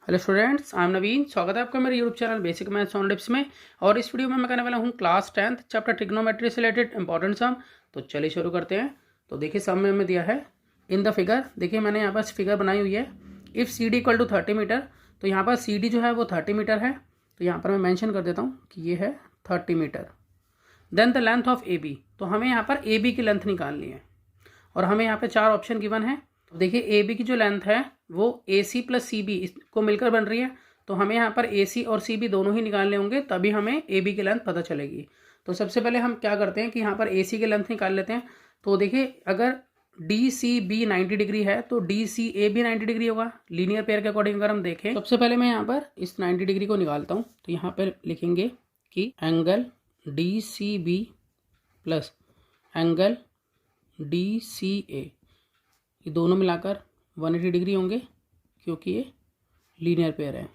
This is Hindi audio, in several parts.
हेलो स्टूडेंट्स, आई एम नवीन। स्वागत है आपका मेरे YouTube channel basic maths on tips में। और इस वीडियो में मैं करने वाला हूँ क्लास 10th चैप्टर ट्रिग्नोमेट्री से रिलेटेड इंपॉर्टेंट सम। तो चलिए शुरू करते हैं। तो देखिए सम में हमें दिया है इन द फिगर। देखिए मैंने यहाँ पर फिगर बनाई हुई है। If C D equal to 30 metre, तो यहाँ पर सी डी जो है वो 30 मीटर है। तो यहाँ पर मैं मैंशन कर देता हूँ कि ये है 30 metre. Then the length of A B, तो हमें यहाँ पर ए बी की लेंथ निकालनी है और हमें यहाँ पे 4 ऑप्शन गिवन है। तो देखिए ए बी की जो लेंथ है वो ए सी प्लस सी बी इसको मिलकर बन रही है। तो हमें यहाँ पर ए सी और सी बी दोनों ही निकालने होंगे, तभी हमें ए बी की लेंथ पता चलेगी। तो सबसे पहले हम क्या करते हैं कि यहाँ पर ए सी की लेंथ निकाल लेते हैं। तो देखिए अगर डी सी बी 90 डिग्री है तो डी सी ए भी 90 डिग्री होगा। लीनियर पेयर के अकॉर्डिंग अगर हम देखें, सबसे पहले मैं यहाँ पर इस 90 डिग्री को निकालता हूँ। तो यहाँ पर लिखेंगे कि angle D C B plus angle D C A, ये दोनों मिलाकर 180 डिग्री होंगे क्योंकि ये लीनियर पेयर है।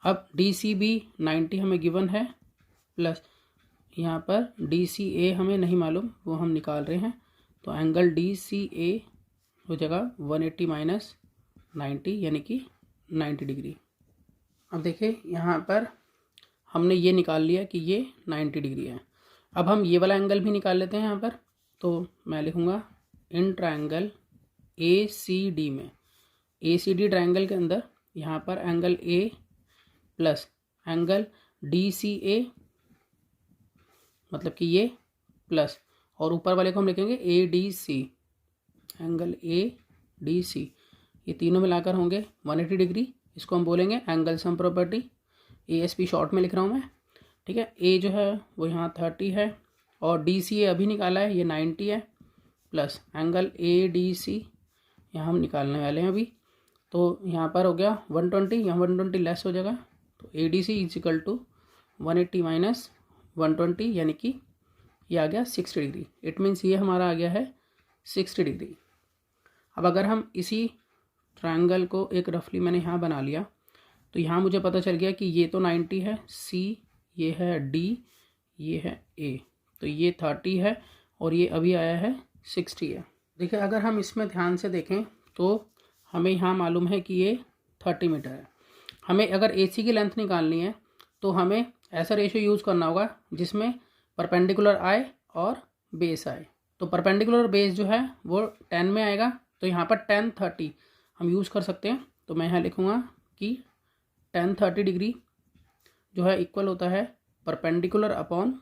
अब डी सी बी 90 हमें गिवन है, प्लस यहाँ पर डी सी ए हमें नहीं मालूम, वो हम निकाल रहे हैं। तो एंगल डी सी ए हो जाएगा 180 माइनस 90 यानी कि 90 डिग्री। अब देखिए यहाँ पर हमने ये निकाल लिया कि ये 90 डिग्री है। अब हम ये वाला एंगल भी निकाल लेते हैं यहाँ पर। तो मैं लिखूँगा in triangle A C D में, ए सी डी ट्रायंगल के अंदर यहाँ पर angle A plus angle D C A, मतलब कि ये प्लस, और ऊपर वाले को हम लिखेंगे A D C, angle A D C, ये तीनों मिलाकर होंगे 180 डिग्री। इसको हम बोलेंगे angle sum property. A S P short में लिख रहा हूँ मैं, ठीक है। ए जो है वो यहाँ 30 है और डी सी ए अभी निकाला है, ये 90 है, plus angle A D C यहाँ हम निकालने वाले हैं अभी। तो यहाँ पर हो गया 120, यहाँ 120 लेस हो जाएगा। तो A D C is equal to 180 minus 120 यानी कि ये आ गया 60 डिग्री। इट मीन्स ये हमारा आ गया है 60 डिग्री। अब अगर हम इसी ट्रायंगल को एक रफली मैंने यहाँ बना लिया, तो यहाँ मुझे पता चल गया कि ये तो 90 है, सी ये है डी, ये है ए, तो ये 30 है और ये अभी आया है 60 है। देखिए अगर हम इसमें ध्यान से देखें तो हमें यहाँ मालूम है कि ये 30 मीटर है। हमें अगर AC की लेंथ निकालनी है तो हमें ऐसा रेशियो यूज़ करना होगा जिसमें परपेंडिकुलर आए और बेस आए। तो परपेंडिकुलर बेस जो है वो 10 में आएगा, तो यहाँ पर 10 30 हम यूज़ कर सकते हैं। तो मैं यहाँ लिखूँगा कि 10 30 डिग्री जो है इक्वल होता है परपेंडिकुलर अपॉन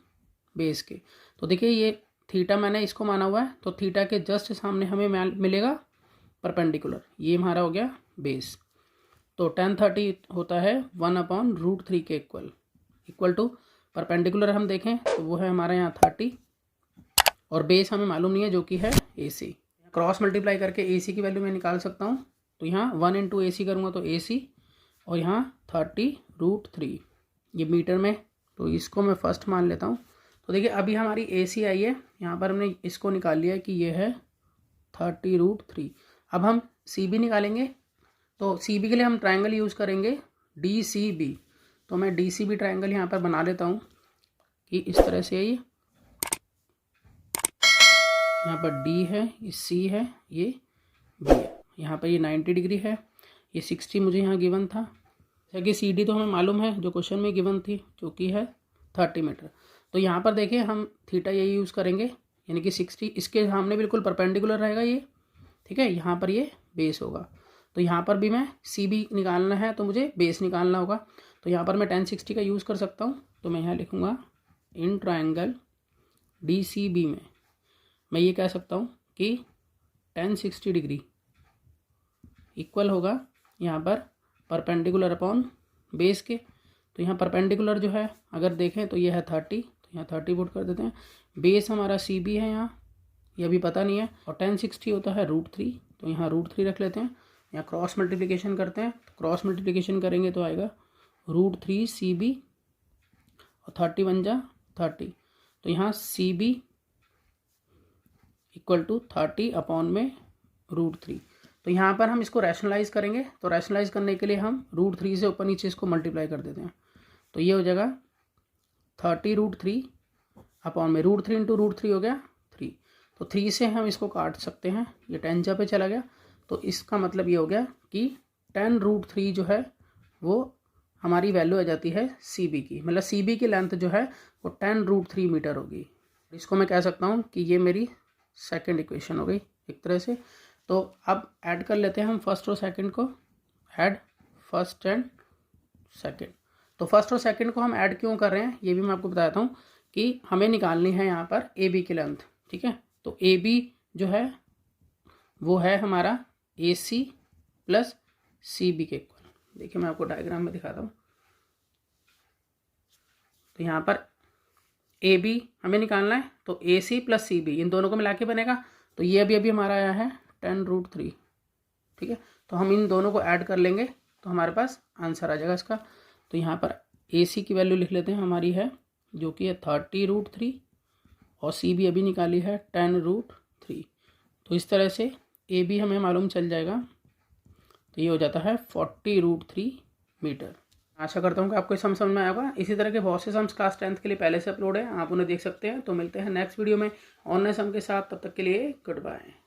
बेस के। तो देखिए ये थीटा मैंने इसको माना हुआ है, तो थीटा के जस्ट सामने हमें मिलेगा परपेंडिकुलर, ये हमारा हो गया बेस। तो 10 30 होता है 1/√3 के इक्वल टू परपेंडिकुलर हम देखें तो वो है हमारा यहाँ 30 और बेस हमें मालूम नहीं है जो कि है AC। क्रॉस मल्टीप्लाई करके AC की वैल्यू मैं निकाल सकता हूँ। तो यहाँ 1 × AC करूँगा तो AC, और यहाँ 30√3 ये मीटर में, तो इसको मैं फर्स्ट मान लेता हूँ। तो देखिए अभी हमारी AC आई है, यहाँ पर हमने इसको निकाल लिया कि ये है 30√3। अब हम CB निकालेंगे। तो CB के लिए हम ट्रायंगल यूज़ करेंगे DCB। तो मैं DCB ट्रायंगल यहाँ पर बना लेता हूँ कि इस तरह से ये यहाँ पर D है, ये C है, ये B है। यहाँ पर ये 90 डिग्री है, ये 60 मुझे यहाँ गिवन था। जैसे कि CD तो हमें मालूम है जो क्वेश्चन में गिवन थी, जो कि है 30 मीटर। तो यहाँ पर देखिए हम थीटा यही यूज़ करेंगे, यानी कि 60 इसके सामने बिल्कुल परपेंडिकुलर रहेगा ये, ठीक है। यहाँ पर ये बेस होगा, तो यहाँ पर भी मैं CB निकालना है तो मुझे बेस निकालना होगा। तो यहाँ पर मैं 10 60 का यूज़ कर सकता हूँ। तो मैं यहाँ लिखूँगा इन ट्रायंगल DCB में मैं ये कह सकता हूँ कि 10 60 डिग्री इक्वल होगा यहाँ पर परपेंडिकुलर अपॉन बेस के। तो यहाँ परपेंडिकुलर जो है अगर देखें तो ये है 30, तो यहाँ 30 पुट कर देते हैं। बेस हमारा CB है, यहाँ ये अभी पता नहीं है, और 10 60 होता है √3, तो यहाँ √3 रख लेते हैं। यहाँ क्रॉस मल्टीप्लिकेशन करते हैं, तो क्रॉस मल्टीप्लिकेशन करेंगे तो आएगा √3 CB और 30 बन जा 30। तो यहाँ CB इक्वल टू 30 अपॉन में √3। तो यहाँ पर हम इसको रैशनलाइज करेंगे, तो रैशनलाइज करने के लिए हम √3 से ऊपर नीचे इसको मल्टीप्लाई कर देते हैं। तो ये हो जाएगा 30√3 अपॉन में √3 × √3 हो गया 3। तो 3 से हम इसको काट सकते हैं, ये 10 पे चला गया। तो इसका मतलब ये हो गया कि 10√3 जो है वो हमारी वैल्यू आ जाती है सी बी की, मतलब सी बी की लेंथ जो है वो 10√3 मीटर होगी। इसको मैं कह सकता हूँ कि ये मेरी सेकंड इक्वेशन हो गई एक तरह से। तो अब ऐड कर लेते हैं हम फर्स्ट और सेकंड को, ऐड फर्स्ट एंड सेकंड। तो फर्स्ट और सेकंड को हम ऐड क्यों कर रहे हैं ये भी मैं आपको बताता हूँ कि हमें निकालनी है यहाँ पर ए बी की लेंथ, ठीक है। तो ए बी जो है वो है हमारा ए सी प्लस सी बी के इक्वल। देखिए मैं आपको डायग्राम में दिखाता हूँ। तो यहाँ पर ए बी हमें निकालना है, तो ए C plus C be in दोनों को मिला के बनेगा। तो ये अभी हमारा आया है 10√3, ठीक है। तो हम इन दोनों को ऐड कर लेंगे तो हमारे पास आंसर आ जाएगा इसका। तो यहाँ पर ए सी की वैल्यू लिख लेते हैं, हमारी है जो कि है 30√3 और सी बी अभी निकाली है 10√3। तो इस तरह से ए बी हमें मालूम चल जाएगा। तो ये हो जाता है 40√3 मीटर। आशा करता हूँ कि आपको समझ में आएगा। इसी तरह के बहुत से सम्स क्लास 10th के लिए पहले से अपलोड है, आप उन्हें देख सकते हैं। तो मिलते हैं नेक्स्ट वीडियो में और नए सम के साथ, तब तक के लिए गुड बाय।